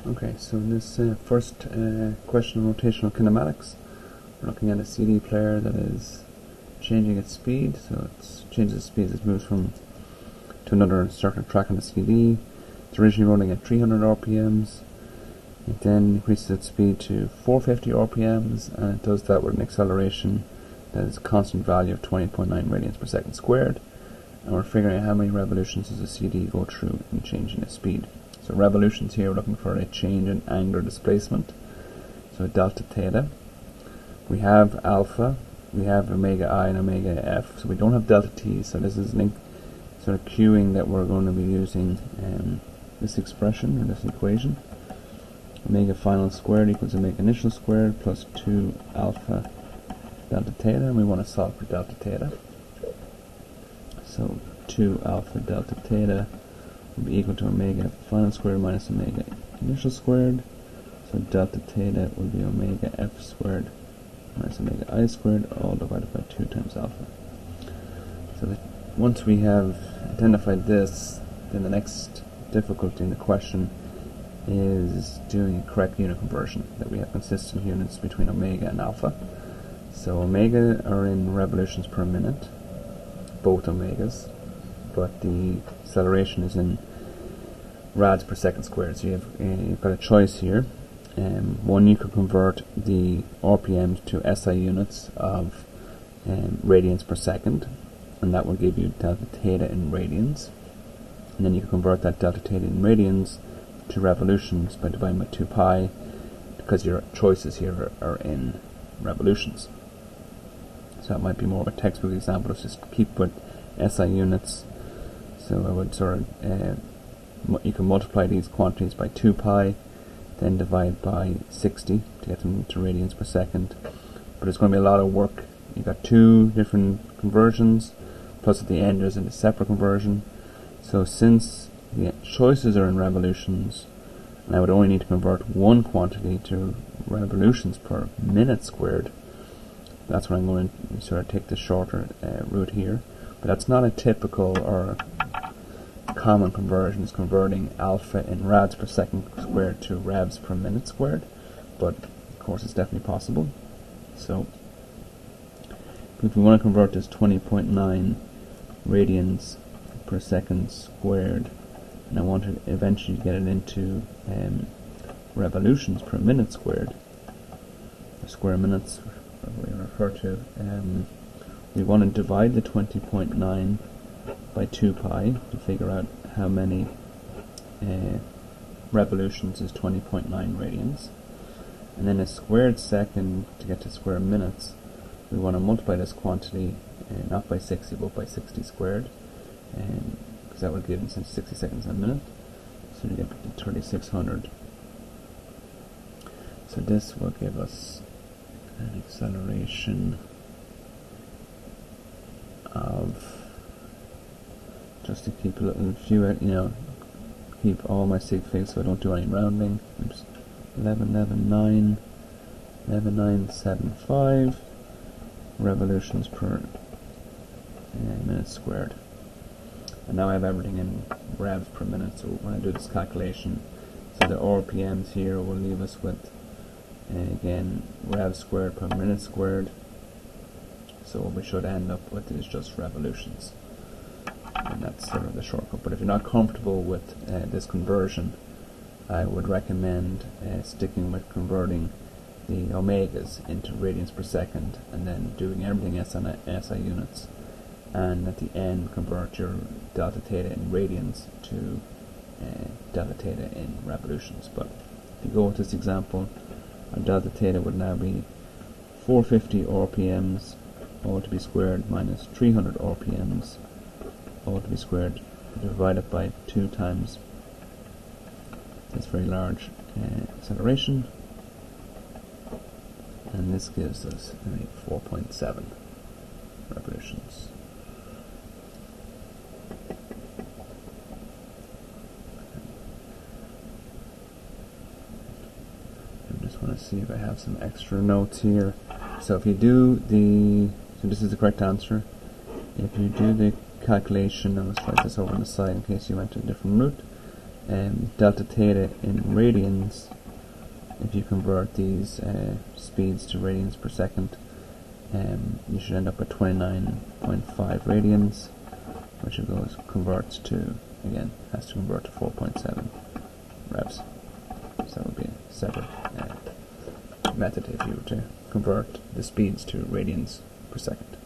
Okay, so in this first question on rotational kinematics, we're looking at a CD player that is changing its speed. So it changes its speed as it moves from to another circuit track on the CD. It's originally running at 300 RPMs. It then increases its speed to 450 RPMs, and it does that with an acceleration that is a constant value of 20.9 radians per second squared. And we're figuring out how many revolutions does the CD go through in changing its speed. So revolutions here, we're looking for a change in angular displacement. So delta theta. We have alpha, we have omega I and omega F, so we don't have delta T, so this is sort of cueing that we're going to be using this expression, or this equation. Omega final squared equals omega initial squared plus 2 alpha delta theta, and we want to solve for delta theta. So 2 alpha delta theta will be equal to omega final squared minus omega initial squared. So delta theta will be omega f squared minus omega I squared, all divided by 2 times alpha. So that once we have identified this, then the next difficulty in the question is doing a correct unit conversion, that we have consistent units between omega and alpha. So omega are in revolutions per minute, both omegas, but the acceleration is in rads per second squared. So you've got a choice here. One, you could convert the RPMs to SI units of radians per second, and that will give you delta theta in radians. And then you can convert that delta theta in radians to revolutions by dividing by 2 pi, because your choices here are in revolutions. So that might be more of a textbook example. Let's just keep with SI units. So I would sort of, you can multiply these quantities by 2 pi, then divide by 60 to get them to radians per second. But it's going to be a lot of work. You've got 2 different conversions, plus at the end there's a separate conversion. So since the choices are in revolutions, and I would only need to convert one quantity to revolutions per minute squared, that's when I'm going to sort of take the shorter route here. But that's not a typical or common conversion. It's converting alpha in rads per second squared to revs per minute squared, but of course it's definitely possible. So if we want to convert this 20.9 radians per second squared, and I want to eventually get it into revolutions per minute squared, or square minutes, we refer to, we want to divide the 20.9 by 2 pi to figure out how many revolutions is 20.9 radians. And then a squared second, to get to square minutes, we want to multiply this quantity not by 60 but by 60 squared, because that would give us 60 seconds a minute. So we get to 3600. So this will give us an acceleration of, just to keep a little few, keep all my sig figs so I don't do any rounding. Oops. 11.975 revolutions per minute squared. And now I have everything in revs per minute, so when I do this calculation, so the RPMs here will leave us with, again, revs squared per minute squared. So what we should end up with is just revolutions. And that's sort of the shortcut. But if you're not comfortable with this conversion, I would recommend sticking with converting the omegas into radians per second, and then doing everything SI units, and at the end convert your delta theta in radians to delta theta in revolutions. But if you go with this example, our delta theta would now be 450 RPMs, all to be squared, minus 300 RPMs, all to be squared, divided by 2 times this very large acceleration, and this gives us 4.7 revolutions. I just want to see if I have some extra notes here. So if you do so this is the correct answer. If you do the calculation, and let's write this over on the side in case you went to a different route, delta theta in radians, if you convert these speeds to radians per second, you should end up with 29.5 radians, which converts to, again, has to convert to 4.7 revs. So that would be a separate method if you were to convert the speeds to radians per second.